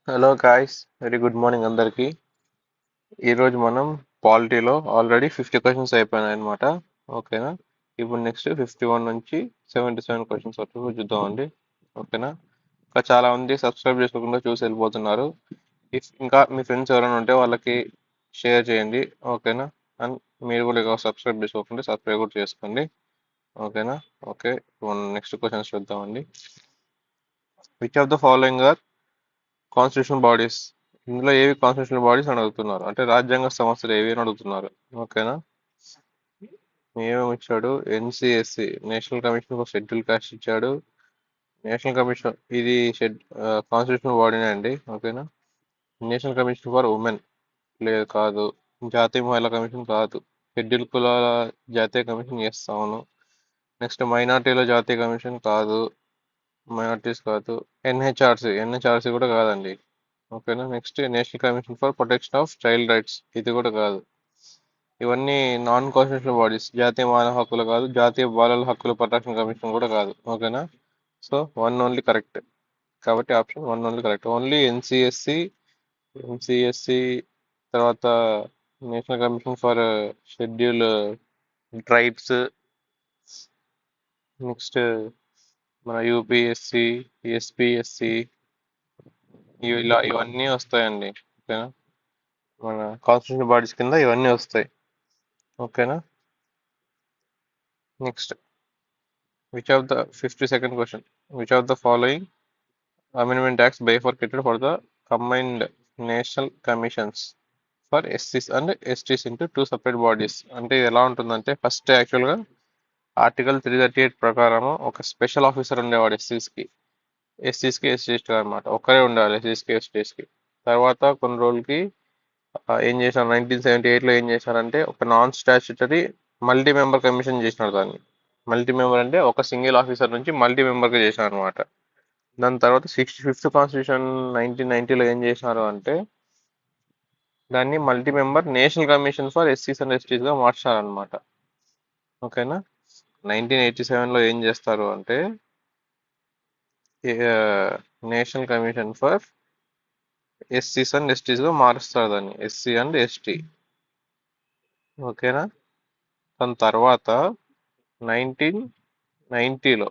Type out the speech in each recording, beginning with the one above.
Hello guys, very good morning అందరికి. ఈరోజు మనం పాలిటీలో ఆల్రెడీ 50 క్వశ్చన్స్ అయిపోయినాయి అనమాట. ఓకేనా? ఇప్పుడు నెక్స్ట్ 51 నుంచి 77 క్వశ్చన్స్ వరకు చూద్దామండి. ఓకేనా? ఇంకా చాలా మంది సబ్స్క్రైబ్ చేసుకోకుండా చూసి వెళ్ళిపోతున్నారు. ఇంకా మీ ఫ్రెండ్స్ ఎవరైనా ఉంటే వాళ్ళకి షేర్ చేయండి. ఓకేనా? అండ్ మీరు కూడా సబ్స్క్రైబ్ చేసుకోకుండా సబ్స్క్రైబ్ కూడా చేసుకోండి. ఓకేనా? ఓకే, నెక్స్ట్ క్వశ్చన్స్ చూద్దామండి. Which of the following are constitution bodies? ఇందులో ఏవి కాన్స్టిట్యూషన్ బాడీస్ అని అడుగుతున్నారు, అంటే రాజ్యాంగ సంస్థలు ఏవి అని అడుగుతున్నారు. ఓకేనా? ఏమేమి ఇచ్చాడు? NCSC, national commission for schedule caste ఇచ్చాడు. నేషనల్ కమిషన్ ఇది కాన్స్టిట్యూషన్ బాడీనే అండి. ఓకేనా? నేషనల్ కమిషన్ ఫర్ ఉమెన్ లేదు, కాదు. జాతీయ మహిళా కమిషన్ కాదు. షెడ్యూల్ కులాల జాతీయ కమిషన్, ఎస్ అవును. నెక్స్ట్ మైనార్టీల జాతీయ కమిషన్ కాదు. మైనార్టీస్ కాదు. ఎన్హెచ్ఆర్సి కూడా కాదండి. ఓకేనా? Next national commission for protection of child rights, ఇది కూడా కాదు. ఇవన్నీ నాన్ కాన్స్టిట్యూషనల్ బాడీస్. జాతీయ మానవ హక్కులు కాదు, జాతీయ బాలల హక్కుల పరిరక్షణ కమిషన్ కూడా కాదు. ఓకేనా? So one only correct. కాబట్టి option one only correct. Only NCSC తర్వాత national commission for schedule tribes, next మన యూపీఎస్సి, ఎస్పిఎస్సి, ఇలా ఇవన్నీ వస్తాయండి. ఓకేనా? మన కాన్స్టిట్యూషన్ బాడీస్ కింద ఇవన్నీ వస్తాయి. ఓకేనా? Next, which of the 52nd question, which of the following amendment acts bifurcated for the combined national commissions for ఎస్సీస్ and STs into two separate bodies? అంటే ఇది ఎలా ఉంటుందంటే, ఫస్ట్ యాక్చువల్గా ఆర్టికల్ 338 ప్రకారం ఒక స్పెషల్ ఆఫీసర్ ఉండేవాడు ఎస్సీస్కి ఎస్టీస్కి అనమాట. ఒక్కరే ఉండాలి ఎస్సీస్కి ఎస్టీస్కి. తర్వాత కొన్ని రోజులకి ఏం చేశారు, 1978లో ఏం చేశారంటే ఒక non statutory multi member commission చేసినారు దాన్ని. మల్టీ మెంబర్ అంటే ఒక సింగిల్ ఆఫీసర్ నుంచి మల్టీ మెంబర్గా చేశారు అనమాట. దాని తర్వాత 65th కాన్స్టిట్యూషన్ 1990లో ఏం చేశారు అంటే దాన్ని multi member national commission for ఎస్సీస్ అండ్ ఎస్టీస్గా మార్చారనమాట. ఓకేనా? 1987లో ఏం చేస్తారు అంటే నేషనల్ కమిషన్ ఫర్ ఎస్సీస్ అండ్ ఎస్టీస్గా మారుస్తారు దాన్ని, ఎస్సీ అండ్ ఎస్టీ. ఓకేనా? దాని తర్వాత 1990లో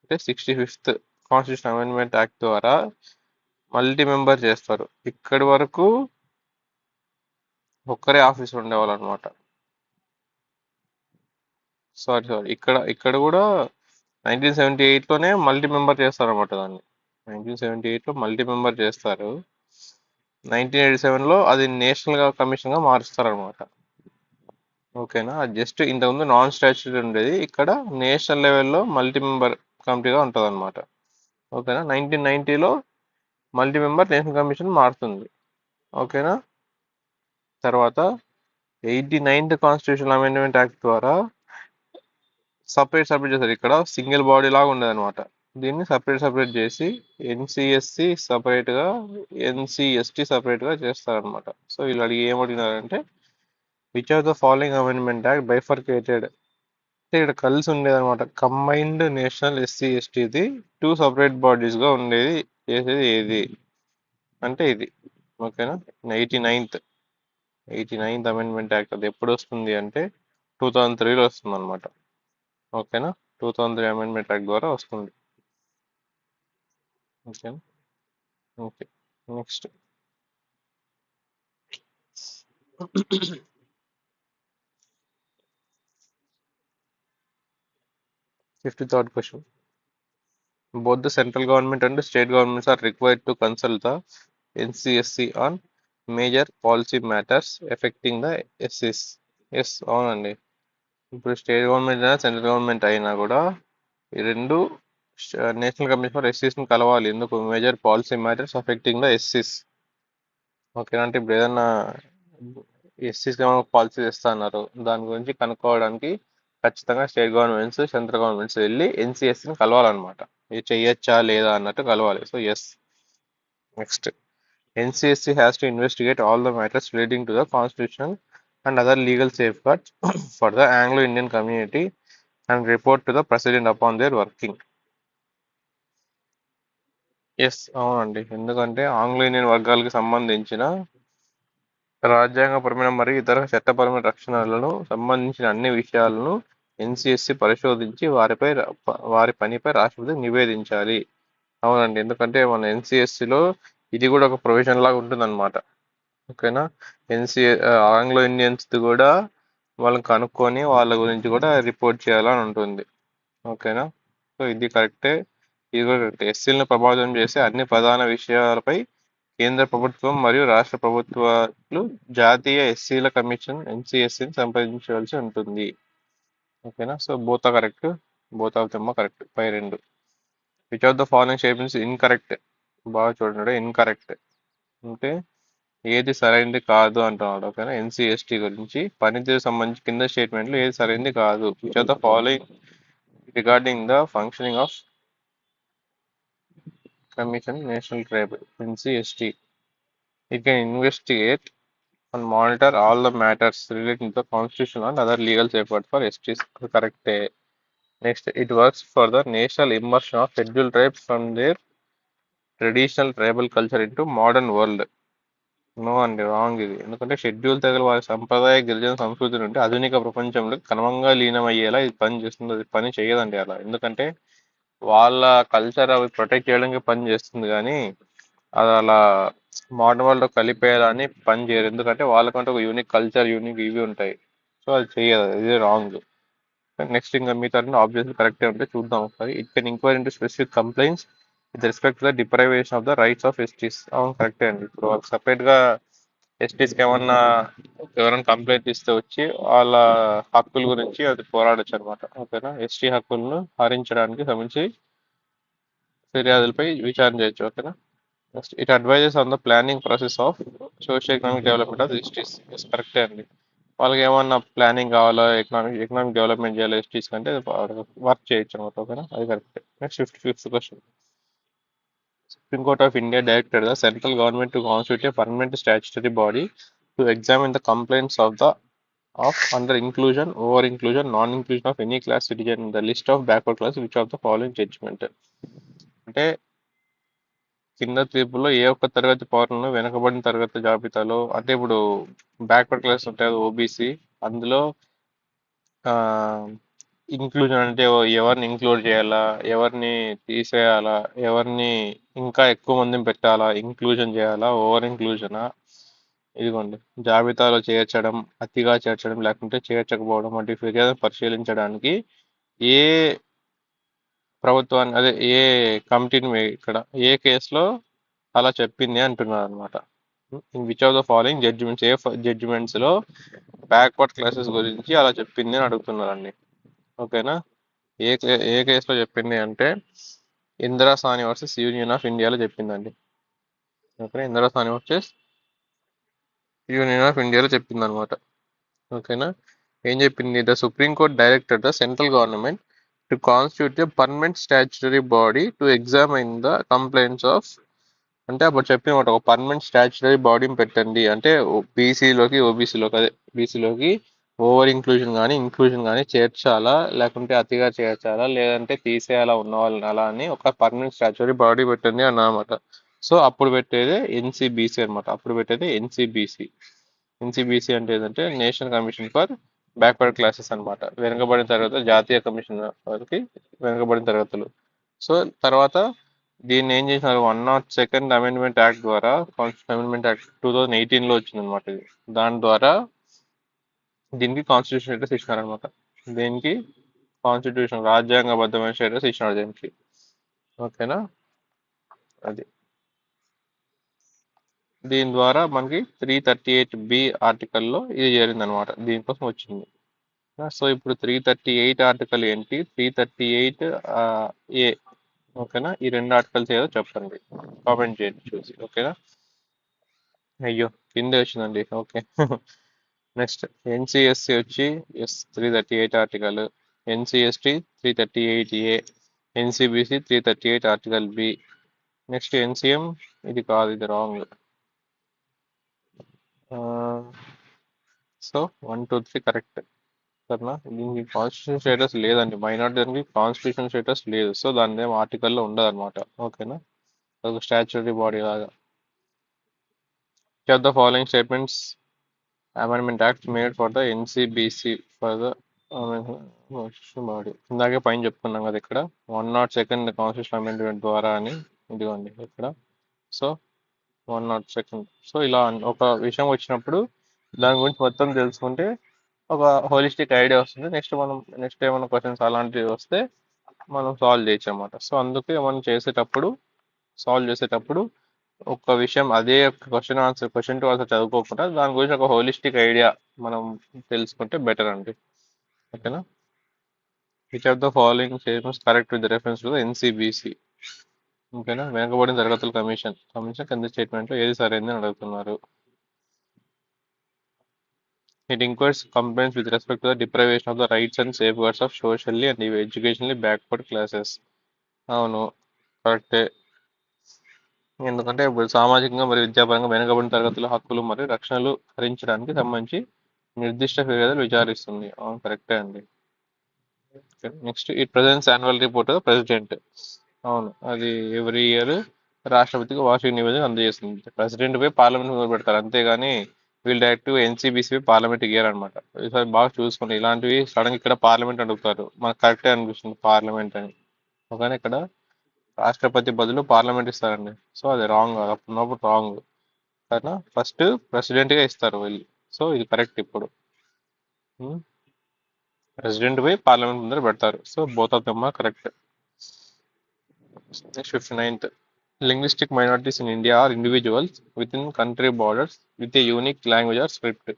అంటే 65th కాన్స్టిట్యూషన్ అమెండ్మెంట్ యాక్ట్ ద్వారా మల్టీ మెంబర్ చేస్తారు. ఇక్కడి వరకు ఒక్కరే ఆఫీసర్ ఉండేవాళ్ళు అనమాట. సారీ, ఇక్కడ కూడా 1978లోనే మల్టీ మెంబర్ చేస్తారు అనమాట దాన్ని. 1978లో మల్టీ మెంబర్ చేస్తారు. 1987లో అది నేషనల్ కమిషన్ గా మారుస్తారు అనమాట. ఓకేనా? అది జస్ట్ ఇంతకుముందు నాన్ స్టాచ్యుటరీ ఉండేది, ఇక్కడ నేషనల్ లెవెల్లో మల్టీ మెంబర్ కమిటీగా ఉంటుంది అనమాట. ఓకేనా? 1990లో మల్టీ మెంబర్ నేషనల్ కమిషన్ మారుతుంది. ఓకేనా? తర్వాత 89th కాన్స్టిట్యూషన్ అమెండ్మెంట్ యాక్ట్ ద్వారా సపరేట్ చేశారు. ఇక్కడ సింగిల్ బాడీ లాగా ఉండదు అనమాట. దీన్ని సపరేట్ చేసి ఎన్సిఎస్సి సపరేట్గా, ఎన్సిఎస్టి సపరేట్గా చేస్తారనమాట. సో వీళ్ళు ఏమడిగినారంటే which of the following amendment act bifurcated, అంటే ఇక్కడ కలిసి ఉండేది అనమాట. కంబైన్డ్ నేషనల్ ఎస్సీ ఎస్టీది టూ సపరేట్ బాడీస్గా ఉండేది చేసేది ఏది అంటే ఇది. ఓకేనా? 89th అమెండ్మెంట్ యాక్ట్ అది ఎప్పుడు వస్తుంది అంటే 2003లో వస్తుంది అనమాట. ఓకేనా? 2003 అమెండ్మెంట్ యాక్ట్ ద్వారా వస్తుంది. ఓకేనా? Okay, next 53rd question. Both the central government and the state governments are required to consult the NCSC on major policy matters affecting the SCs. Yes అవునండి. ఇప్పుడు స్టేట్ గవర్నమెంట్ అయినా సెంట్రల్ గవర్నమెంట్ అయినా కూడా ఈ రెండు నేషనల్ కమిషన్ ఫర్ ఎస్సీస్ని కలవాలి. ఎందుకు? Major policy matters affecting the ఎస్సీస్. ఓకేనా? అంటే ఇప్పుడు ఏదన్నా ఎస్సీస్కి ఏమైనా పాలసీ తెస్తా అన్నారు, దాని గురించి కనుక్కోవడానికి ఖచ్చితంగా స్టేట్ గవర్నమెంట్స్ సెంట్రల్ గవర్నమెంట్స్ వెళ్ళి ఎన్సిఎస్సిని కలవాలన్నమాట. ఇది చెయ్యొచ్చా లేదా అన్నట్టు కలవాలి. So yes. Next, NCSC has to investigate all the matters relating to the constitution and other legal safeguards for the Anglo Indian community and report to the president upon their working. Yes, అవునండి. ఎందుకంటే Anglo Indian వర్గాలకు సంబంధించిన రాజ్యాంగపరమైన మరియు ఇతర చట్టపరమైన రక్షణలను సంబంధించిన అన్ని విషయాలను ఎన్సిఎస్సి పరిశోధించి వారి పనిపై రాష్ట్రపతికి నివేదించాలి. అవునండి. ఎందుకంటే మన ఎన్సిఎస్సిలో ఇది కూడా ఒక ప్రొవిజన్ లాగా ఉంటుందన్నమాట. ఓకేనా. ఆంగ్లో ఇండియన్స్ కూడా వాళ్ళని కనుక్కొని వాళ్ళ గురించి కూడా రిపోర్ట్ చేయాలని ఉంటుంది. ఓకేనా. సో ఇది కరెక్టే. ఇది కూడా కరెక్టే. ఎస్సీలను ప్రభావితం చేసే అన్ని ప్రధాన విషయాలపై కేంద్ర ప్రభుత్వం మరియు రాష్ట్ర ప్రభుత్వాలు జాతీయ ఎస్సీల కమిషన్ ఎన్సిఎస్సిని సంప్రదించవలసి ఉంటుంది. ఓకేనా. So both correct. Both of them correct పై రెండు. Which of the following statements incorrect? బాగా చూడండి, ఇన్కరెక్ట్ అంటే ఏది సరైనది కాదు అంటున్నాడు. ఓకేనా. ఎన్సిఎస్టి గురించి పనితీరు సంబంధించి కింద స్టేట్మెంట్లు ఏది సరైనది కాదు. Which of the following regarding the functioning of commission national tribal NCST it can investigate and monitor all the matters relating to the constitution and other legal safeguards for STs. Correct. Next, it works for the national immersion of scheduled tribes from their traditional tribal culture into modern world. No అండి, wrong ఇది. ఎందుకంటే schedule తెగల వారి సంప్రదాయ గిరిజన సంస్కృతి నుండి ఆధునిక ప్రపంచంలో క్రమంగా లీనమయ్యేలా ఇది పని చేస్తుంది. అది పని చేయదండి అలా. ఎందుకంటే వాళ్ళ కల్చర్ అవి ప్రొటెక్ట్ చేయడానికి పని చేస్తుంది, కానీ అది అలా మోడర్న్ వరల్డ్ కలిపేయాలని పని చేయరు. ఎందుకంటే వాళ్ళకంటే ఒక యూనిక్ కల్చర్, యూనిక్ ఇవి ఉంటాయి. సో అది చేయదు, ఇది రాంగ్. నెక్స్ట్ ఇంకా మిగతా ఆబ్వియస్లీ కరెక్టే ఉంటే చూద్దాం ఒకసారి. It can enquiry into specific complaints with respect to the deprivation of the rights of STs. అవును, కరెక్టే అండి. ఇప్పుడు వాళ్ళకి సపరేట్ గా ఎస్టీస్కి ఎవరైనా కంప్లైంట్ ఇస్తే వచ్చి వాళ్ళ హక్కుల గురించి అది పోరాడొచ్చు అనమాట. ఓకేనా. ఎస్టీ హక్కులను హరించడానికి సంబంధించి ఫిర్యాదులపై విచారణ చేయొచ్చు. ఓకేనా. Next, it advises on the planning process of socio economic development of STs. Yes, కరెక్టే అండి. వాళ్ళకి ఏమన్నా ప్లానింగ్ కావాలా, ఎకనామిక్ డెవలప్మెంట్ చేయాలి ఎస్టీస్ కంటే వర్క్ చేయొచ్చు అనమాట. ఓకేనా, అది correct. Next fifth question. Supreme Court of India directed the central government to constitute a permanent statutory body to examine the complaints of under inclusion, over inclusion, non-inclusion of any class citizen in the list of backward class, which of the following judgment. అంటే కింద తీర్పులో ఏ ఒక్క తరగతి పౌరులను వెనుకబడిన తరగతి జాబితాలో, అంటే ఇప్పుడు బ్యాక్వర్డ్ క్లాస్ ఉంటుంది ఓబీసీ, అందులో ఇంక్లూజన్ అంటే ఎవరిని ఇంక్లూడ్ చేయాలా, ఎవరిని తీసేయాలా, ఎవరిని ఇంకా ఎక్కువ మందిని పెట్టాలా, ఇంక్లూజన్ చేయాలా, ఓవర్ ఇంక్లూజనా, ఇదిగోండి జాబితాలో చేర్చడం, అతిగా చేర్చడం, లేకుంటే చేర్చకపోవడం వంటి ఫిర్యాదును పరిశీలించడానికి ఏ ప్రభుత్వాన్ని, అదే ఏ కమిటీని ఇక్కడ ఏ కేసులో అలా చెప్పింది అంటున్నారు అనమాట. In which of the following judgements, ఏ జడ్జిమెంట్స్ లో బ్యాక్వర్డ్ క్లాసెస్ గురించి అలా చెప్పింది అని అడుగుతున్నారండి. ఓకేనా. ఏ కేసులో చెప్పింది అంటే ఇందిరా సాని వర్సెస్ యూనియన్ ఆఫ్ ఇండియాలో చెప్పిందండి. ఓకే, ఇందిరా సాని వర్సెస్ యూనియన్ ఆఫ్ ఇండియాలో చెప్పింది అనమాట. ఓకేనా. ఏం చెప్పింది? The supreme court directed the central government to constitute a permanent statutory body to ఎగ్జామైన్ the complaints of, అంటే అప్పుడు చెప్పినమాట ఒక పర్మనెంట్ స్టాచ్యుటరీ బాడీని పెట్టండి. అంటే బీసీలోకి ఓబీసీలోకి, అదే బీసీలోకి ఓవర్ ఇంక్లూజన్ కానీ ఇంక్లూజన్ కానీ చేర్చాలా, లేకుంటే అతిగా చేర్చాలా, లేదంటే తీసేయాలా ఉన్న వాళ్ళని, అలా అని ఒక పర్మనెంట్ స్టాచ్యుటరీ బాడీ పెట్టండి అన్నమాట. సో అప్పుడు పెట్టేదే ఎన్సిబిసి అనమాట. అప్పుడు పెట్టేది ఎన్సిబిసి. ఎన్సిబిసి అంటే ఏంటంటే national commission for backward classes అనమాట. వెనుకబడిన తరగతులు, జాతీయ కమిషన్ వారికి వెనుకబడిన తరగతులు. సో తర్వాత దీన్ని ఏం చేసినారు, 102nd అమెండ్మెంట్ యాక్ట్ ద్వారా, కాన్స్టిట్యూషన్ అమెండ్మెంట్ యాక్ట్ 2018లో వచ్చింది అనమాట. ఇది దాని ద్వారా దీనికి కాన్స్టిట్యూషన్ స్టేటస్ ఇచ్చినారనమాట. దీనికి కాన్స్టిట్యూషన్ రాజ్యాంగబద్ధమైన స్టేటస్ ఇచ్చినారు దీనికి. ఓకేనా. అది దీని ద్వారా మనకి 338B ఆర్టికల్లో ఇది చేరింది అనమాట. దీనికోసం వచ్చింది. సో ఇప్పుడు 338 ఆర్టికల్ ఏంటి, 338 ఏ. ఓకేనా. ఈ రెండు ఆర్టికల్స్ ఏదో చెప్పండి, కామెంట్ చేయండి చూసి. ఓకేనా. అయ్యో, కిందే వచ్చిందండి. ఓకే. నెక్స్ట్, ఎన్సిఎస్సి వచ్చి ఎస్ 338 article, NCST 338A, NCBC 338 article B. Next NCM ఇది కాదు, ఇది రాంగ్. So 1 2 3 correct. సరేనా. దీనికి కాన్స్టిట్యూషన్ స్టేటస్ లేదండి. మైనార్టీ దానికి కాన్స్టిట్యూషన్ స్టేటస్ లేదు. సో దాని ఏం ఆర్టికల్లో ఉండదు అనమాట. ఓకేనా. ఒక స్టాచ్యుటరీ బాడీ లాగా. Which of the following statements amendment act made for the NCBC for the constitutional body? ఇందాకే పైన చెప్పుకున్నాం కదా ఇక్కడ 102nd కాన్స్టిట్యూషన్ అమెండ్మెంట్ ద్వారా అని. ఇదిగోండి ఇక్కడ. సో 102. సో ఇలా ఒక విషయం వచ్చినప్పుడు దాని గురించి మొత్తం తెలుసుకుంటే ఒక హోలిస్టిక్ ఐడియా వస్తుంది. నెక్స్ట్ ఏమైనా క్వశ్చన్స్ అలాంటివి వస్తే మనం సాల్వ్ చేయొచ్చు అనమాట. సో అందుకే మనం సాల్వ్ చేసేటప్పుడు ఒక విషయం అదే క్వశ్చన్ టు ఆన్సర్ చదువుకోకుండా దాని గురించి ఒక హోలిస్టిక్ ఐడియా మనం తెలుసుకుంటే బెటర్ అండి. ఓకేనా? Which of the following statements correct with reference to NCBC? ఓకేనా? వెనుకబడిన తరగతుల కమిషన్ కింద స్టేట్మెంట్ లో ఏది సరైనది అని అడుగుతున్నారు. It includes complaints with respect to the deprivation of the rights and safeguards of socially and educationally backward classes. అవును, కరెక్టే. ఎందుకంటే ఇప్పుడు సామాజికంగా మరియు విద్యాపరంగా వెనుకబడిన తరగతుల హక్కులు మరియు రక్షణలు హరించడానికి సంబంధించి నిర్దిష్ట ఫిర్యాదులు విచారిస్తుంది. అవును, కరెక్టే అండి. Next, it presents annual report president. అవును, అది ఎవ్రీ ఇయర్ రాష్ట్రపతికి వార్షిక నివేదిక అందజేస్తుంది. ప్రెసిడెంట్ పై పార్లమెంట్ మొదలు పెడతారు, అంతేగాని వీళ్ళు డైరెక్ట్ ఎన్సీబీసీ పార్లమెంట్ ఇయ్యారు అనమాట. ఈసారి బాగా చూసుకోండి, ఇలాంటివి సడన్ ఇక్కడ పార్లమెంట్ అడుగుతారు, మనకు కరెక్టే అనిపిస్తుంది పార్లమెంట్ అని. కానీ ఇక్కడ రాష్ట్రపతి బదులు పార్లమెంట్ ఇస్తారండి. సో అది రాంగ్, అప్పుడు రాంగ్. కానీ ఫస్ట్ ప్రెసిడెంట్ గా ఇస్తారు వీళ్ళు. సో ఇది కరెక్ట్. ఇప్పుడు ప్రెసిడెంట్ పై పార్లమెంట్ ముందర పెడతారు. So both of them are correct. Next 59th. Linguistic minorities in India are individuals within country borders with a unique language or script.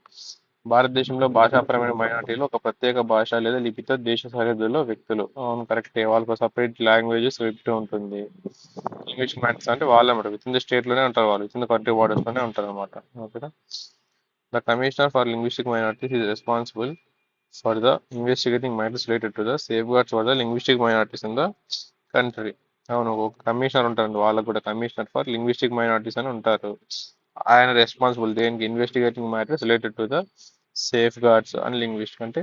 భారతదేశంలో భాషాపరమైన మైనారిటీలు ఒక ప్రత్యేక భాష లేదా లిపితో దేశ సరిహద్దుల్లో వ్యక్తులు. అవును, కరెక్టే. వాళ్ళకు సపరేట్ లాంగ్వేజ్ స్క్రిప్ట్ ఉంటుంది. లింగ్విస్టిక్ మైనారిటీస్ అంటే వాళ్ళే అనమాట, విత్ ఇన్ ద స్టేట్ లోనే ఉంటారు, వాళ్ళు with in the country borders లోనే ఉంటారు అనమాట. ఓకేనా? The commissioner for linguistic minorities is responsible for the investigating matters related to the safeguards for the linguistic minorities in the country. అవును, ఒక commissioner ఉంటారు, వాళ్ళకు కూడా కమిషనర్ ఫర్ లింగ్విస్టిక్ మైనారిటీస్ అని ఉంటారు. ఆయన రెస్పాన్సిబుల్ దేనికి? Investigating matters related to the safe guards and linguist, అంటే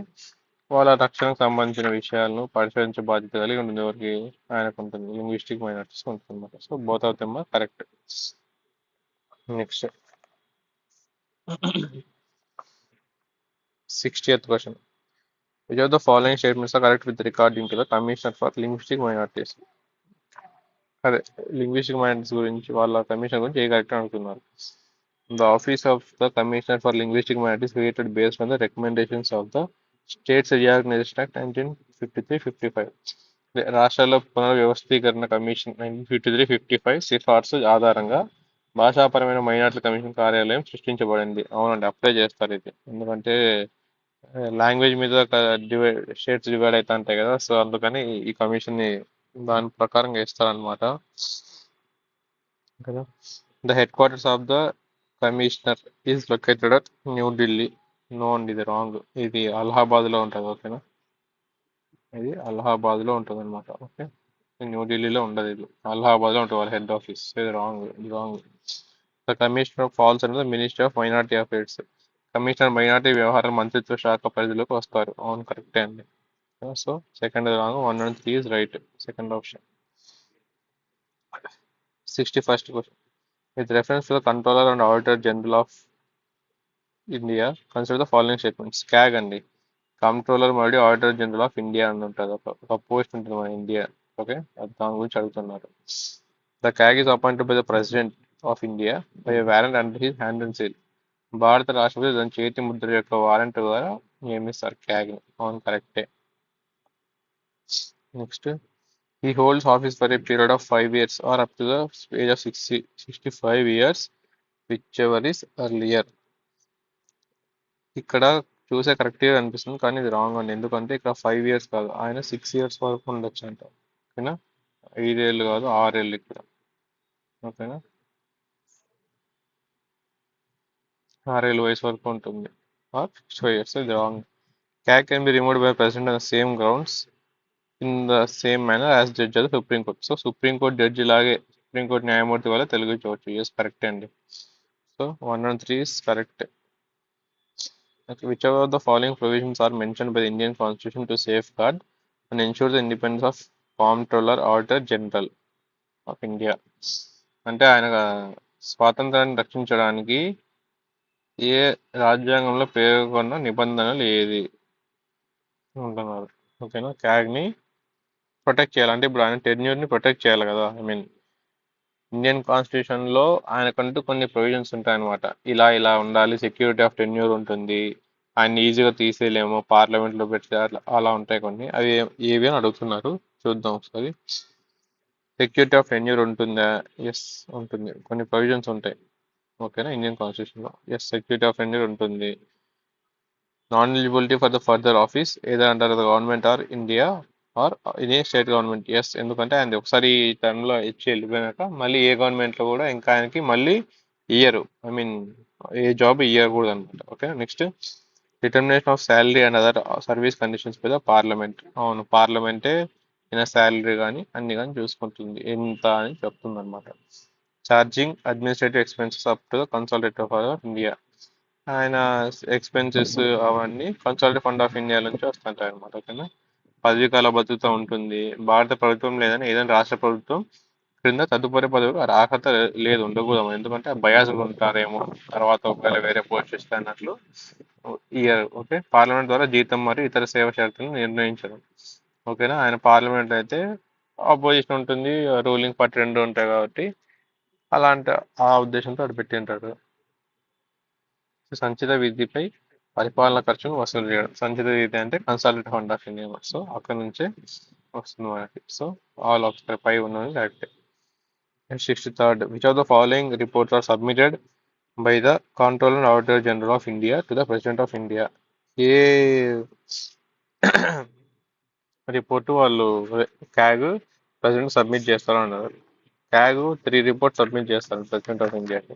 వాళ్ళ రక్షణకు సంబంధించిన విషయాలను పరిశీలించే బాధ్యత కలిగి ఉంటుంది. ఎవరికి? ఆయనకు ఉంటుంది, లింగ్విస్టిక్ మైనారిటీస్ ఉంటుంది అనమాట. So both of them are correct. Next 60th question. Which of the following statements are correct with regarding to the commissioner for linguistic minorities? అదే లింగ్విస్టిక్ మైనారిటీస్ గురించి, వాళ్ళ కమిషన్ గురించి ఏ కరెక్ట్ అనుకున్నారు. The Office of the Commissioner for Linguistic Minorities created based on the recommendations of the States Reorganization Act 1953-55. రాష్ట్రాల పునర్వ్యవస్థీకరణ commission 1953-55 సిఫార్సు ఆధారంగా భాషాపరమైన మైనార్టీల కమిషన్ కార్యాలయం సృష్టించబడింది. అవునండి, అప్లై చేస్తారు ఇది. ఎందుకంటే లాంగ్వేజ్ మీద స్టేట్స్ డివైడ్ అవుతా ఉంటాయి కదా, సో అందుకని ఈ కమిషన్ ని దాని ప్రకారంగా ఇస్తారనమాట. కదా. The headquarters of the commissioner is located at New Delhi. No అండి, ఇది రాంగ్. ఇది అలహాబాద్ లో ఉంటుంది. ఓకేనా? ఇది అలహాబాద్ లో ఉంటుంది అనమాట. ఓకే, న్యూఢిల్లీలో ఉండదు, ఇది అలహాబాద్ లో ఉంటుంది వాళ్ళ హెడ్ ఆఫీస్. ఇది wrong. The commissioner falls under the ministry of minority affairs. Commissioner minority వ్యవహారాల మంత్రిత్వ శాఖ పరిధిలోకి వస్తారు. అవును, కరెక్టే అండి. So second wrong. 1 and 3 is right. Second option. 61st question. With reference to the Controller and Auditor General of India, consider the following statements. CAG అండి, controller మరియు ఆడిటర్ జనరల్ ఆఫ్ ఇండియా అని ఉంటుంది, ఒక పోస్ట్ ఉంటుంది మన India. Okay, అది దాని గురించి అడుగుతున్నారు. The CAG is appointed by the president of India by warrant under his hand and seal. భారత రాష్ట్రపతి దాని చేతి ముద్ర యొక్క వారెంట్ ద్వారా నియమిస్తారు CAG ని. అవును, కరెక్టే. Next, he holds office for a period of 5 years or up to the age of 65 years, whichever is earlier. ఇక్కడ చూసే కరెక్ట్గా అనిపిస్తుంది, కానీ ఇది రాంగ్ అండి. ఎందుకంటే ఇక్కడ 5 years కాదు, ఆయన 6 years వరకు ఉండొచ్చు అంట. ఓకేనా? 5 ఏళ్ళు కాదు, 6 ఏళ్ళు ఇక్కడ. ఓకేనా? 6 ఏళ్ళ వయసు వరకు ఉంటుంది, ఆర్ 65 years. ఇది wrong. CAG can be removed by president on the same grounds in the same manner as judge of the Supreme Court. So supreme court judge లాగే సుప్రీంకోర్టు న్యాయమూర్తి వల్ల తొలగించవచ్చు. ఎస్, కరెక్ట్ అండి. So 1 and 3 is correct. Whichever of the following provisions are mentioned by the Indian Constitution to safeguard and ensure the independence of Comptroller Auditor General of India? అంటే ఆయన స్వాతంత్రాన్ని రక్షించడానికి ఏ రాజ్యాంగంలో పేర్కొన్న నిబంధనలు ఏది ఉంటున్నారు. ఓకేనా, క్యాగ్ ని ప్రొటెక్ట్ చేయాలి అంటే ఇప్పుడు ఆయన టెన్యూర్ ని ప్రొటెక్ట్ చేయాలి కదా. ఐ మీన్ ఇండియన్ కాన్స్టిట్యూషన్ లో ఆయనకంటూ కొన్ని ప్రొవిజన్స్ ఉంటాయన్నమాట. ఇలా ఇలా ఉండాలి, సెక్యూరిటీ ఆఫ్ టెన్యూర్ ఉంటుంది, ఆయన ఈజీగా తీసేయలేము, పార్లమెంట్ లో పెడితే అట్లా అలా ఉంటాయి కొన్ని. అవి ఏవి అని అడుగుతున్నారు, చూద్దాం ఒకసారి. సెక్యూరిటీ ఆఫ్ టెన్యూర్ ఉంటుందా? ఎస్, ఉంటుంది. కొన్ని ప్రొవిజన్స్ ఉంటాయి. ఓకేనా, ఇండియన్ కాన్స్టిట్యూషన్ లో ఎస్ సెక్యూరిటీ ఆఫ్ టెన్యూర్ ఉంటుంది. Non eligibility for the further office either under the government or India or ఇదే స్టేట్ గవర్నమెంట్. ఎస్, ఎందుకంటే ఆయన ఒకసారి ఈ టర్మ్ లో ఇచ్చి వెళ్ళిపోయినాక మళ్ళీ ఏ గవర్నమెంట్ లో కూడా ఇంకా ఆయనకి మళ్ళీ ఇయ్యరు. ఐ మీన్ ఏ జాబ్ ఇయ్యకూడదు అనమాట. Okay, next determination of salary and other service conditions మీద పార్లమెంట్. అవును, పార్లమెంటే ఈయన శాలరీ కానీ అన్ని కానీ చూసుకుంటుంది, ఎంత అని చెప్తుంది అనమాట. Charging administrative expenses up to the consolidated of India. ఆయన ఎక్స్పెన్సెస్ అవన్నీ కన్సాలిడేట్ ఫండ్ ఆఫ్ ఇండియా నుంచి వస్తుంటాయి అనమాట. ఓకేనా, పదవీ కాల భద్రత ఉంటుంది. భారత ప్రభుత్వం లేదని ఏదైనా రాష్ట్ర ప్రభుత్వం క్రింద తదుపరి పదవికి అర్హత లేదు, ఉండకూడదు. ఎందుకంటే బయాసులు ఉంటారేమో, తర్వాత ఒకవేళ వేరే పోస్ట్ ఇస్తే అన్నట్లు ఇయర్. ఓకే, పార్లమెంట్ ద్వారా జీతం మరియు ఇతర సేవ షరతులను నిర్ణయించడం. ఓకేనా, ఆయన పార్లమెంట్ అయితే ఆపోజిషన్ ఉంటుంది, రూలింగ్ పార్టీ రెండు ఉంటాయి కాబట్టి అలాంటి ఆ ఉద్దేశంతో అటు పెట్టి ఉంటాడు. సంచిత విధిపై పరిపాలన ఖర్చును వసూలు చేయడం. సంచిత విధి అంటే consolidate fund of India. So అక్కడ నుంచే వస్తుంది మనకి. సో ఆల్ ఆఫ్ పై ఉన్నది correct. 63rd, which of the following reports are submitted by the Comptroller and Auditor General of India to the President of India? A report వాళ్ళు CAG president submit చేస్తారు అన్నారు. CAG 3 report submit చేస్తారు president of ఇండియాకి.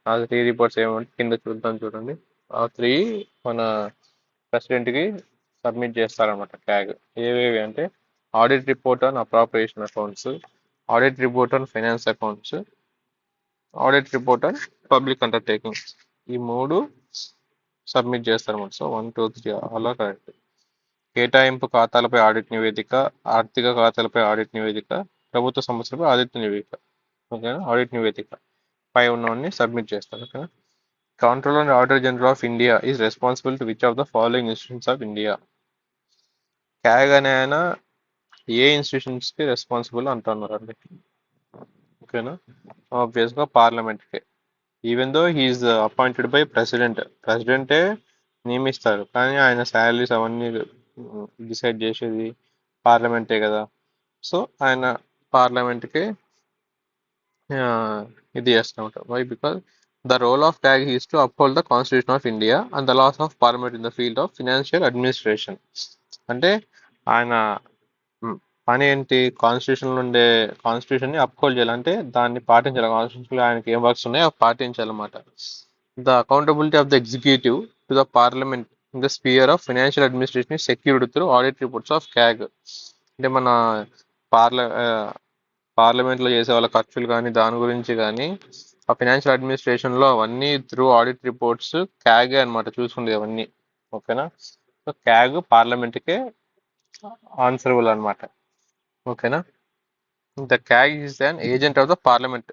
ఆ 3 reports ఏమంటే కింద చూద్దాం చూడండి. ఆ 3 మన ప్రెసిడెంట్ కి సబ్మిట్ చేస్తారనమాట క్యాగ్. ఏవేవి అంటే audit report on appropriation accounts, audit report on finance accounts, audit report on public undertakings. ఈ 3 సబ్మిట్ చేస్తారన్నమాట. సో 1 2 3 అలా కరెక్ట్. కేటాయింపు ఖాతాలపై ఆడిట్ నివేదిక, ఆర్థిక ఖాతాలపై ఆడిట్ నివేదిక, ప్రభుత్వ సంస్థలపై ఆడిట్ నివేదిక. ఓకేనా, ఆడిట్ నివేదిక పై ఉన్నవన్నీ సబ్మిట్ చేస్తారు. ఓకేనా, Comptroller and Auditor General of India is responsible to which of the following institutions of India? CAG అనే ఆయన ఏ ఇన్స్టిట్యూషన్స్ కి రెస్పాన్సిబుల్ అంటున్నారు అండి. ఓకేనా, ఆబ్వియస్ గా పార్లమెంట్ కి. Even though he is appointed by president, ప్రెసిడెంటే నియమిస్తారు, కానీ ఆయన శాలరీస్ అవన్నీ డిసైడ్ చేసేది పార్లమెంటే కదా. సో ఆయన పార్లమెంట్కి ఇది చేస్తున్నమాట. Why? Because the role of CAG is to uphold the constitution of India and the laws of parliament in the field of financial administration. అంటే ఆయన పని ఏంటి? కాన్స్టిట్యూషన్ ఉండే కాన్స్టిట్యూషన్ ని అప్హోల్డ్ చేయాలి, అంటే దాన్ని పాటించాలి. కాన్స్టిట్యూషన్ లో ఆయనకి ఏం వర్క్స్ ఉన్నాయో అవి పాటించాలన్నమాట. The accountability of the executive to the parliament in the sphere of financial administration is secured through audit reports of CAG. అంటే మన పార్ల పార్లమెంట్ లో చేసే వాళ్ళ ఖర్చులు కానీ దాని గురించి కానీ ఆ ఫైనాన్షియల్ అడ్మినిస్ట్రేషన్ లో అవన్నీ త్రూ ఆడిట్ రిపోర్ట్స్ క్యాగే అనమాట చూసుకుంది అవన్నీ. ఓకేనా, సో క్యాగ్ పార్లమెంట్ కే ఆన్సరబుల్ అనమాట. ఓకేనా, the CAG is an agent of the parliament.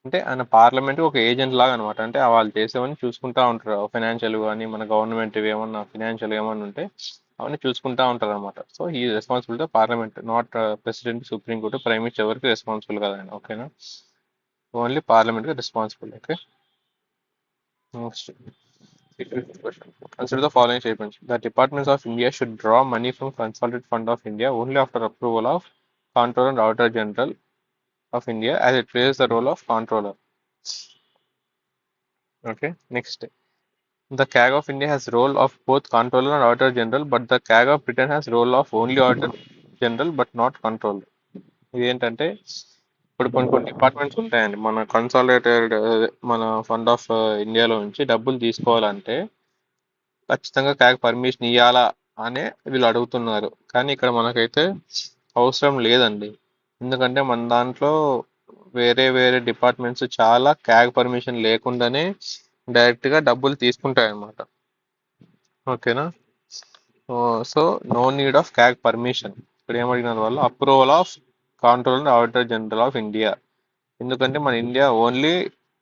అంటే ఆయన పార్లమెంట్ ఒక ఏజెంట్ లాగా అనమాట. అంటే వాళ్ళు చేసేవన్నీ చూసుకుంటా ఉంటారు. ఫైనాన్షియల్ కానీ మన గవర్నమెంట్ ఏమన్నా ఫైనాన్షియల్ ఏమన్నా ఉంటే అవన్నీ చూసుకుంటా ఉంటారు అనమాట. సో ఈ responsible to parliament, not president, supreme court, prime minister ఎవరికి రెస్పాన్సిబుల్ కదా ఆయన. ఓకేనా, ఓన్లీ పార్లమెంట్ కి responsible. Okay, next question. Consider the following statements. The departments of India should draw money from Consolidated Fund of India only after approval of Comptroller and Auditor General of India, as it plays the role of controller. Okay, next. The CAG of India has role of both Comptroller and Auditor General, but the CAG of Britain has role of only Auditor General but not Controller. ఇదేంటంటే ఇప్పుడు కొన్ని కొన్ని departments ఉంటాయండి. మన consolidated మన fund of ఇండియాలో నుంచి డబ్బులు తీసుకోవాలంటే ఖచ్చితంగా క్యాగ్ పర్మిషన్ ఇవ్వాలా అనే వీళ్ళు అడుగుతున్నారు. కానీ ఇక్కడ మనకైతే అవసరం లేదండి. ఎందుకంటే మన దాంట్లో వేరే వేరే డిపార్ట్మెంట్స్ చాలా క్యాగ్ పర్మిషన్ లేకుండానే డైరెక్ట్ గా డబ్బులు తీసుకుంటాయి అన్నమాట. ఓకేనా, so no need of CAG permission. ఇక్కడ ఏమడిగినారు వాళ్ళు? Approval of control and auditor general of India. ఎందుకంటే మన ఇండియా ఓన్లీ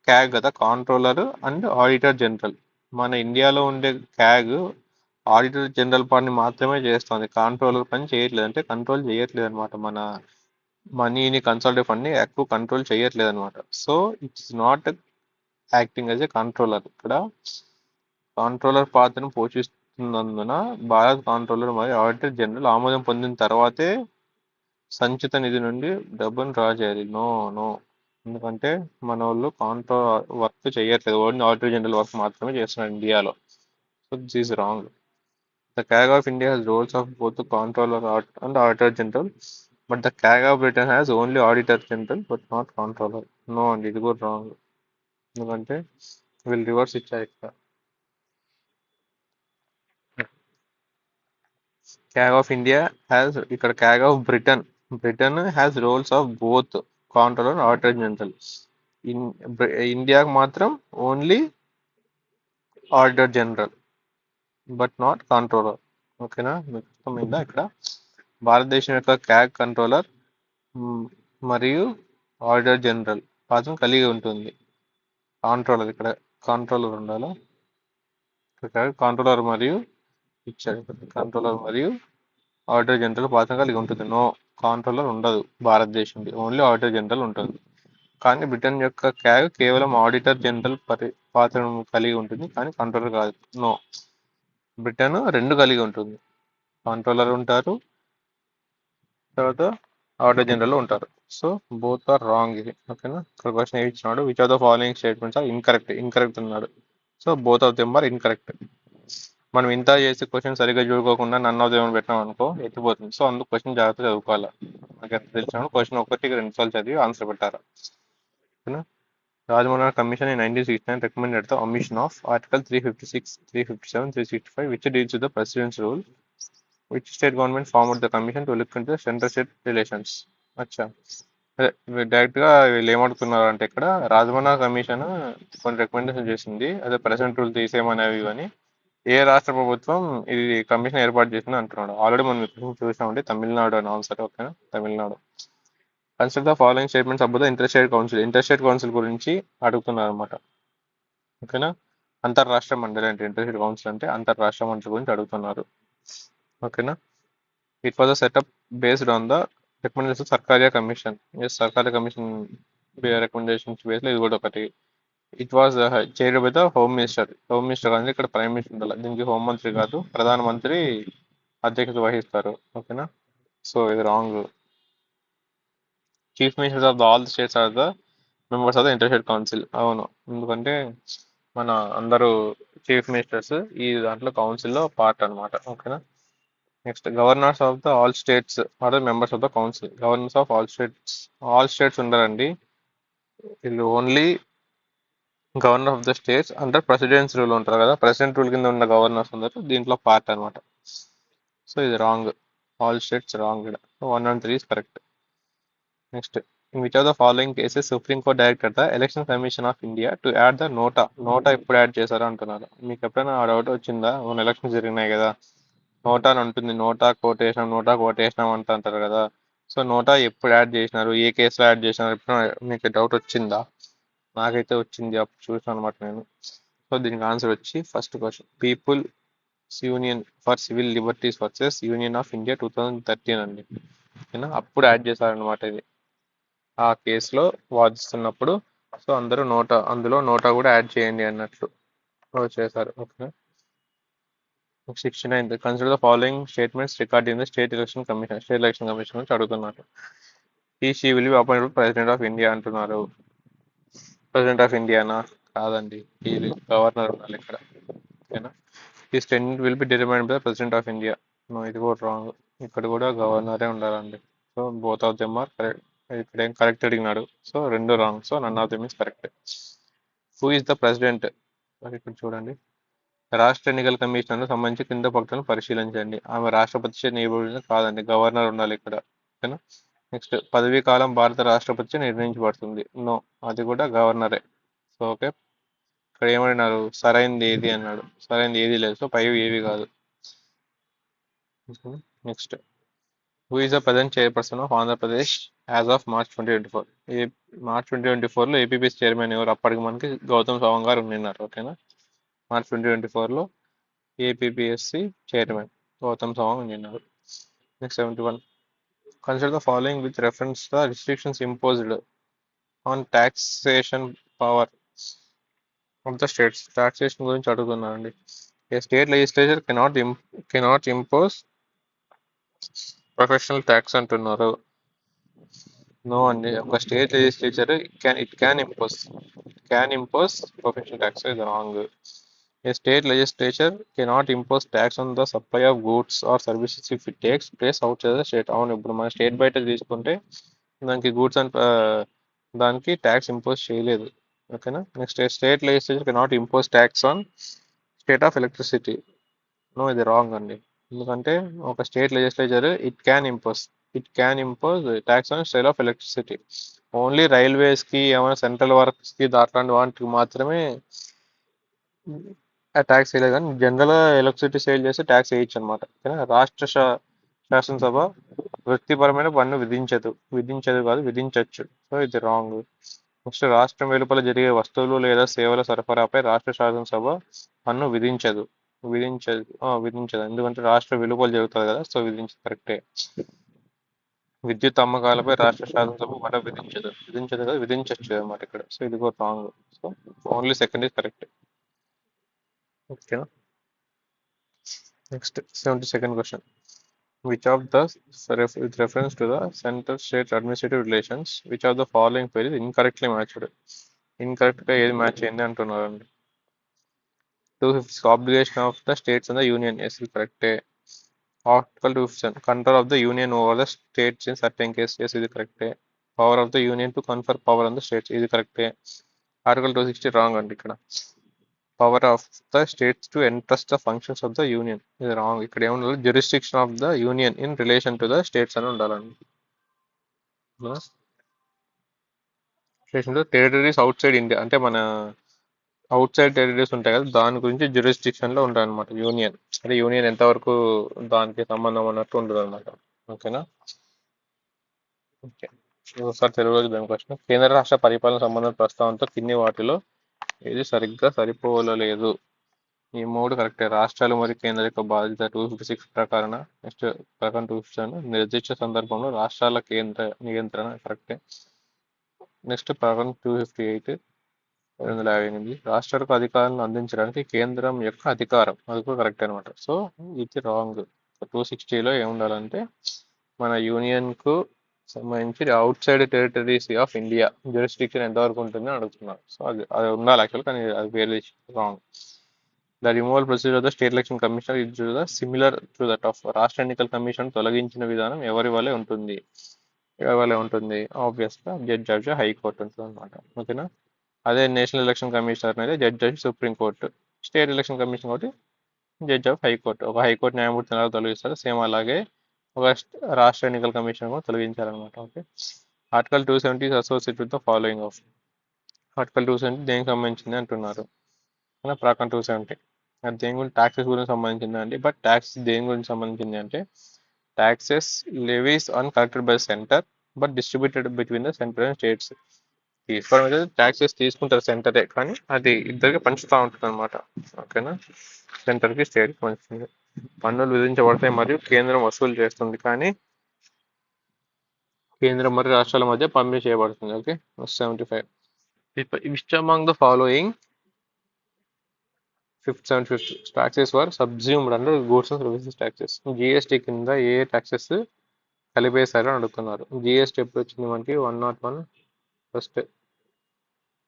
క్యాగ్ కదా, కాంట్రోలర్ అండ్ ఆడిటర్ జనరల్. మన ఇండియాలో ఉండే క్యాగ్ ఆడిటర్ జనరల్ పని మాత్రమే చేస్తుంది, కాంట్రోలర్ పని చేయట్లేదు, అంటే కంట్రోల్ చేయట్లేదు అనమాట. మన మనీని కన్సల్టేటివ్ ఫండ్ ని ఎక్కువ కంట్రోల్ చేయట్లేదు అనమాట. So it's not acting as a controller. ఇక్కడ కాంట్రోలర్ పాత్రను పోషిస్తున్నందున భారత్ కాంట్రోలర్ మరియు ఆడిటర్ జనరల్ ఆమోదం పొందిన తర్వాతే సంచిత నిధి నుండి డబ్బును డ్రా చేయాలి. నో నో, ఎందుకంటే మన వాళ్ళు కాంట్రోల్ వర్క్ చేయట్లేదు, ఓన్లీ ఆడిటర్ జనరల్ వర్క్ మాత్రమే చేస్తున్నారు ఇండియాలో. So this is wrong. The CAG of India has roles of both the Comptroller and Auditor General, but the CAG of Britain has only Auditor General but not Comptroller. No, and ఇది కూడా wrong. ఎందుకంటే వీళ్ళు reverse ఇచ్చారు ఇక్కడ. CAG of India has ఇక్కడ CAG of Britain has roles of both Comptroller and Auditor General. In ఇండియాకి మాత్రం only auditor general but not controller. ఓకేనా, మీకు అర్థమైందా? ఇక్కడ భారతదేశం యొక్క క్యాగ్ కంట్రోలర్ మరియు ఆడిటర్ జనరల్ పాత్ర కలిగి ఉంటుంది. కాంట్రోలర్ ఇక్కడ కంట్రోలర్ ఉండాలా, ఇక్కడ కంట్రోలర్ మరియు ఇచ్చారు, కంట్రోలర్ మరియు ఆడిటర్ జనరల్ పాత్ర కలిగి ఉంటుంది. నో, కంట్రోలర్ ఉండదు భారతదేశంకి, ఓన్లీ ఆడిటర్ జనరల్ ఉంటుంది. కానీ బ్రిటన్ యొక్క క్యాగ్ కేవలం ఆడిటర్ జనరల్ పాత్రను కలిగి ఉంటుంది, కానీ కంట్రోలర్ కాదు. నో, బ్రిటన్ రెండు కలిగి ఉంటుంది, కంట్రోలర్ ఉంటారు, తర్వాత ఆడిటర్ జనరల్ ఉంటారు. సో బోత్ ఆర్ రాంగ్ ఇది. ఓకేనా, ఇక్కడ క్వశ్చన్ ఏమి ఇచ్చినాడు, which of the following statements are incorrect అన్నాడు. So both of them are incorrect. మనం ఇంత చేసి క్వశ్చన్ సరిగ్గా చూడుకోకుండా నన్ ఆఫ్ దెమ్ పెట్టాం అనుకో ఎత్తిపోతుంది. సో అందుకు క్వశ్చన్ జాగ్రత్త చదువుకోవాలి. మనకి ఎంత తెలిసినప్పుడు క్వశ్చన్ ఒకటికి రెండు సార్లు చదివి ఆన్సర్ పెట్టారా. ఓకేనా, Rajmana Commission in 1969 recommended the omission of Article 356, 357, 365, which deals with the President's rule. Which state government formed the commission to look into the center-state relations? అచ్చా, డైరెక్ట్ గా వీళ్ళు ఏమడుతున్నారు అంటే ఇక్కడ రాజమన్నా కమిషన్ కొన్ని రికమెండేషన్ చేసింది, అదే ప్రెసిడెంట్ రూల్ తీసేయమనేవి అని. ఏ రాష్ట్ర ప్రభుత్వం ఇది కమిషన్ ఏర్పాటు చేసింది అంటున్నాడు. ఆల్రెడీ మనం చూసామండి, తమిళనాడు అని ఆన్సర్. ఓకేనా, Tamil Nadu. Consider the following statements about the inter state council గురించి అడుగుతున్నారు అనమాట. ఓకేనా, అంతర్రాష్ట్ర మండలి అంటే ఇంటర్ స్టేట్ కౌన్సిల్ అంటే అంతర్రాష్ట్ర మండలి గురించి అడుగుతున్నారు. ఓకేనా, it was a setup based on the recommendation Sarkaria commission. Sarkaria commission recommendations బేస్లో ఇది కూడా ఒకటి. It was chaired by the home minister కానీ ఇక్కడ ప్రైమ్ మినిస్టర్ ఉండాలి, దీనికి హోంమంత్రి కాదు, ప్రధానమంత్రి అధ్యక్షత వహిస్తారు. ఓకేనా, సో ఇది wrong. Chief ministers of all the states are the members of the inter state council. అవును, ఎందుకంటే మన అందరూ చీఫ్ మినిస్టర్స్ ఈ దాంట్లో కౌన్సిల్లో పార్ట్ అనమాట. ఓకేనా, next governors of the all states are the members of the council. Governors of all states ఉండరండి, వీళ్ళు only governor of the states under president's rule ఉంటారు కదా, ప్రెసిడెంట్ రూల్ కింద ఉన్న గవర్నర్స్ అందరూ దీంట్లో పార్ట్ అనమాట. సో ఇది రాంగ్, ఆల్ స్టేట్స్ రాంగ్. ఇక్కడ 1 and 3 is correct. Next, in which of the following cases supreme court directed the election commission of India to add the NOTA ఎప్పుడు add చేశారు అంటున్నారు. మీకు ఎప్పుడైనా ఆ డౌట్ వచ్చిందా? మన ఎలక్షన్స్ జరిగినాయి కదా, నోటా అని ఉంటుంది, నోటా కోటేసినాం అంటారు కదా. సో నోటా ఎప్పుడు యాడ్ చేసినారు, ఏ కేసులో యాడ్ చేసినారు, ఎప్పుడు మీకు డౌట్ వచ్చిందా? నాకైతే వచ్చింది, అప్పుడు చూసాను అనమాట నేను. సో దీనికి ఆన్సర్ వచ్చి first question, People's Union for Civil Liberties versus Union of India 2013 అండి. ఓకేనా, అప్పుడు యాడ్ చేశారనమాట ఇది, ఆ కేసులో వాదిస్తున్నప్పుడు. సో అందులో నోటా కూడా యాడ్ చేయండి అన్నట్లు చేశారు. Okay, 69 consider the following statements record in the state election commission నుంచి అడుగుతున్నారు. She will be appointed president of India అంటున్నారు. ప్రెసిడెంట్ ఆఫ్ ఇండియానా? కాదండి, ఇది గవర్నర్ ఉండాలి ఇక్కడ. ఓకేనా, ఈ statement will be determined by the president of India. ఇది కూడా రాంగ్, ఇక్కడ కూడా గవర్నరే ఉండాలండి. So both of them are correct. ఇక్కడ ఏం కరెక్ట్ అడిగినాడు, సో రెండు wrong. So none of them is correct. Who is the president? ఇక్కడ చూడండి, రాష్ట్ర ఎన్నికల కమిషన్ సంబంధించి కింద పక్కన పరిశీలించండి. ఆమె రాష్ట్రపతి చే నియమించబడింది కాదండి, గవర్నర్ ఉండాలి ఇక్కడ. ఓకేనా, నెక్స్ట్, పదవీ కాలం భారత రాష్ట్రపతి చే నిర్ణయించబడుతుంది. నో, అది కూడా గవర్నరే. సో ఓకే, ఇక్కడ ఏమడినారు, సరైనది ఏది అన్నాడు, సరైనది ఏది లేదు, సో పైవి ఏవి కాదు. Next, who is the present chairperson of Andhra Pradesh as of March 2024. ఏ మార్చ్ 2024లో ఏపీపీఎస్ చైర్మన్ ఎవరు? అప్పటికి మనకి గౌతమ్ సవాంగ్ గారు ఉన్నారు. ఓకేనా, మార్చ్ 2024లో ఏపీపీఎస్సి చైర్మన్ గౌతమ్ సవాంగ్ ఉన్నారు. Next 71. Consider the following with reference the restrictions imposed on taxation power of the states. Taxation గురించి అడుగుతున్నానండి. A state legislature cannot impose professional tax అంటున్నారు. నో అండి, ఒక state legislature can impose professional tax is wrong. A state legislature cannot impose tax on the supply of goods or services if it takes place outside the state. అవును, ఇప్పుడు మన state బయట తీసుకుంటే దానికి goods and దానికి tax impose చేయలేదు. ఓకేనా. Next, state legislature cannot impose tax on state of electricity. No, ఇది రాంగ్ అండి. ఎందుకంటే ఒక state legislature it can impose tax on sale of electricity. Only railways కి, ఏమైనా సెంట్రల్ వర్క్స్ కి, అట్లాంటి వాటికి మాత్రమే ఆ ట్యాక్స్ వేయలేదు. కానీ జనరల్ గా ఎలక్ట్రిసిటీ సేల్ చేస్తే ట్యాక్స్ వేయచ్చు అనమాట. శాసనసభ వృత్తిపరమైన పన్ను విధించదు కాదు, విధించవచ్చు. సో ఇది రాంగ్. నెక్స్ట్, రాష్ట్రం వెలుపల జరిగే వస్తువులు లేదా సేవల సరఫరాపై రాష్ట్ర శాసనసభ పన్ను విధించదు. ఎందుకంటే రాష్ట్ర వెలుపల జరుగుతుంది కదా, సో విధించదు, కరెక్టే. విద్యుత్ అమ్మకాలపై రాష్ట్ర శాసనసభ పన్ను విధించదు కదా, విధించవచ్చు అనమాట ఇక్కడ. సో ఇది కూడా wrong. So only second is correct. ఓకేనా. Next 72nd question. Which of the, with reference to the center-state administrative relations, which of the following pair is incorrectly matched? Incorrect గా ఏది మ్యాచ్ అయింది అంటున్నారండి. 250 obligation of the states and the union. Yes, ఇది కరెక్టే. Article 257 control of the union over the states in certain cases. Yes, ఇది కరెక్టే. Power of the union to confer power on the states. ఇది కరెక్టే. Article 260 wrong అండి ఇక్కడ. Power of the states to entrust the functions of the union. ఇది wrong. ఇక్కడ ఏముండాలి? Jurisdiction of the union in relation to the states అని ఉండాలండి. Relation to territories out side India, అంటే మన అవుట్ సైడ్ టెరిటరీస్ ఉంటాయి కదా, దాని గురించి జ్యూరిస్డిక్షన్ లో ఉంటాయి అనమాట యూనియన్. అంటే యూనియన్ ఎంతవరకు దానికి సంబంధం అన్నట్టు ఉండదు అనమాట. ఓకేనా. ఓకే, ఒకసారి తెలుగులో దాని క్వశ్చన్. కేంద్ర రాష్ట్ర పరిపాలన సంబంధం ప్రస్తావనతో కింది వాటిలో ఏది సరిగ్గా సరిపోలలేదు? ఈ మూడు కరెక్టే. రాష్ట్రాలు మరియు కేంద్ర యొక్క బాధ్యత 256 ప్రకారం. నెక్స్ట్ ప్రకారం 257 నిర్దిష్ట సందర్భంలో రాష్ట్రాల కేంద్ర నియంత్రణ కరెక్టే. నెక్స్ట్ ప్రకారం 258 258 రాష్ట్రాలకు అధికారాలను అందించడానికి కేంద్రం యొక్క అధికారం, అది కూడా కరెక్ట్ అనమాట. సో ఇది రాంగ్. 260లో ఏముండాలంటే మన యూనియన్ కు సంబంధించి out side territories of India jurisdiction ఎంతవరకు ఉంటుందని అడుగుతున్నారు. సో అది ఉండాలి యాక్చువల్, కానీ అది వేరే wrong. The removal procedure of the state election commissioner is similar to that of రాష్ట్ర ఎన్నికల కమిషన్. తొలగించిన విధానం ఎవరి వల్లే ఉంటుంది? ఆబ్వియస్ గా జడ్జ్ ఆఫ్ హైకోర్టు ఉంటుంది అనమాట. ఓకేనా. అదే నేషనల్ ఎలక్షన్ కమిషనర్ అనేది judge of supreme court. State election commission ఒకటి జడ్జ్ ఆఫ్ హైకోర్టు. ఒక హైకోర్టు న్యాయమూర్తిని ఎలా తొలగిస్తారు, సేమ్ అలాగే ఒక రాష్ట్ర ఎన్నికల కమిషన్ కూడా తొలగించారనమాట. Okay. Article 270 associate with the following of. Article 270 దేనికి సంబంధించింది అంటున్నారు. ప్రకారం 270 అది దేని గురించి? ట్యాక్సెస్ గురించి సంబంధించింది అండి. బట్ ట్యాక్స్ దేని గురించి సంబంధించింది అంటే taxes levies on collected by centre but distributed between the centre and states. తీసుకోవడం అయితే ట్యాక్సెస్ తీసుకుంటారు సెంటరే, కానీ అది ఇద్దరికి పంచుతూ ఉంటుంది అనమాట. ఓకేనా. సెంటర్కి స్టేట్కి పంచుతుంది. పన్నులు విధించబడతాయి మరియు కేంద్రం వసూలు చేస్తుంది, కానీ కేంద్రం మరియు రాష్ట్రాల మధ్య పంపిణీ చేయబడుతుంది. Okay. 75 which among the following fifth 75th taxes were subsumed under goods and services taxes. GST కింద ఏ ట్యాక్సెస్ కలిపేశారో అడుగుతున్నారు. జిఎస్టీ ఎప్పుడు వచ్చింది మనకి? 101 ఫస్ట్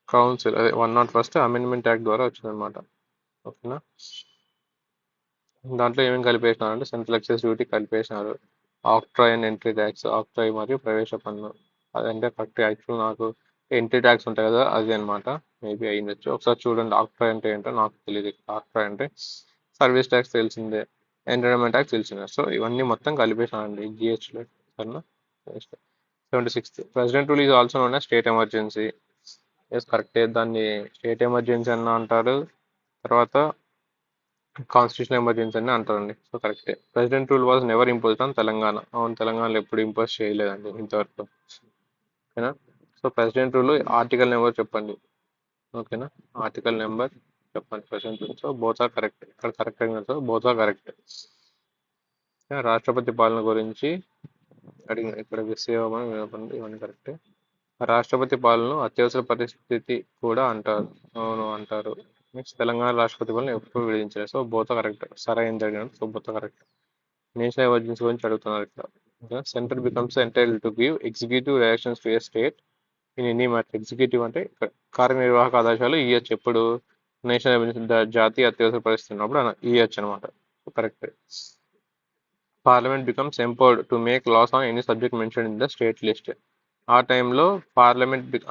కౌన్సిల్, అదే 101 అమెండ్మెంట్ యాక్ట్ ద్వారా వచ్చింది అనమాట. ఓకేనా. దాంట్లో ఏమేమి కలిపేసినారు అంటే సెంట్రల్ ఎక్సైజ్ డ్యూటీ కలిపేసినారు, octroi and entry tax, octroi మరియు ప్రవేశ పన్ను. అదంటే కరెక్ట్. యాక్చువల్ నాకు ఎంట్రీ ట్యాక్స్ ఉంటాయి కదా, అది అనమాట. మేబీ అయ్యిండొచ్చు. ఒకసారి చూడండి ఆక్ట్రాయ్ అంటే ఏంటో, నాకు తెలియదు. ఆక్ట్రాయ్ అంటే సర్వీస్ ట్యాక్స్ తెలిసిందే, ఎంటర్టైన్మెంట్ ట్యాక్స్ తెలిసిందే. సో ఇవన్నీ మొత్తం కలిపేసానండి జిఎస్టీలో. సరేనా. 76 president rule is also known as state emergency. Yes కరెక్టే. దాన్ని స్టేట్ ఎమర్జెన్సీ అన్న అంటారు. తర్వాత కాన్స్టిట్యూషన్ ఎమర్జెన్సీ అని అంటారండి. సో కరెక్టే. President rule was never imposed on Telangana. అవును, తెలంగాణలో ఎప్పుడు ఇంపోజ్ చేయలేదండి ఇంతవరకు. ఓకేనా. So president rule article number చెప్పండి. ఓకేనా. ఆర్టికల్ నెంబర్ చెప్పండి president rule. So both are correct. ఇక్కడ కరెక్ట్ అయింది. So both are correct. రాష్ట్రపతి పాలన గురించి అడిగిన ఇక్కడ విషయమని వినపండి, ఇవన్నీ కరెక్టే. రాష్ట్రపతి పాలనను అత్యవసర పరిస్థితి కూడా అంటారు. అవును అంటారు. నెక్స్ట్ తెలంగాణ రాష్ట్రపతి పాలన ఎప్పుడు విధించలేదు. So both correct. సరైనది అడిగాను. So both correct. National emergency గురించి అడుగుతున్నారు ఇక్కడ. Centre becomes entitle to give executive directions to a state in any matter. Executive అంటే ఇక్కడ కార్యనిర్వాహక ఆదేశాలు ఇవ్వచ్చు ఎప్పుడు నేషనల్ ఎమర్జెన్సీ జాతీయ అత్యవసర పరిస్థితి ఉన్నప్పుడు ఇవ్వచ్చు అనమాట. Correct. Parliament becomes empowered to make laws on any subject mention in the state list. ఆ టైంలో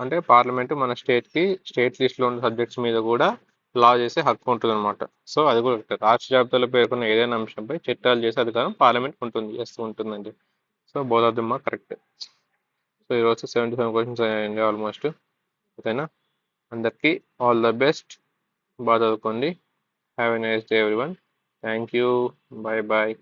అంటే పార్లమెంట్ మన స్టేట్ లిస్ట్లో ఉన్న సబ్జెక్ట్స్ మీద కూడా లా చేసే హక్కు ఉంటుంది అనమాట. సో అది కూడా correct. రాష్ట్ర జాబితాలో పేర్కొన్న ఏదైనా అంశంపై చట్టాలు చేసే అధికారం పార్లమెంట్ చేస్తూ ఉంటుందండి. So both of them are correct. So ఈరోజు 77 క్వశ్చన్స్ అయ్యాయండి ఆల్మోస్ట్. ఓకేనా. అందరికీ ఆల్ ద బెస్ట్. బాగా చదువుకోండి. Have a nice day everyone. Thank you. Bye bye.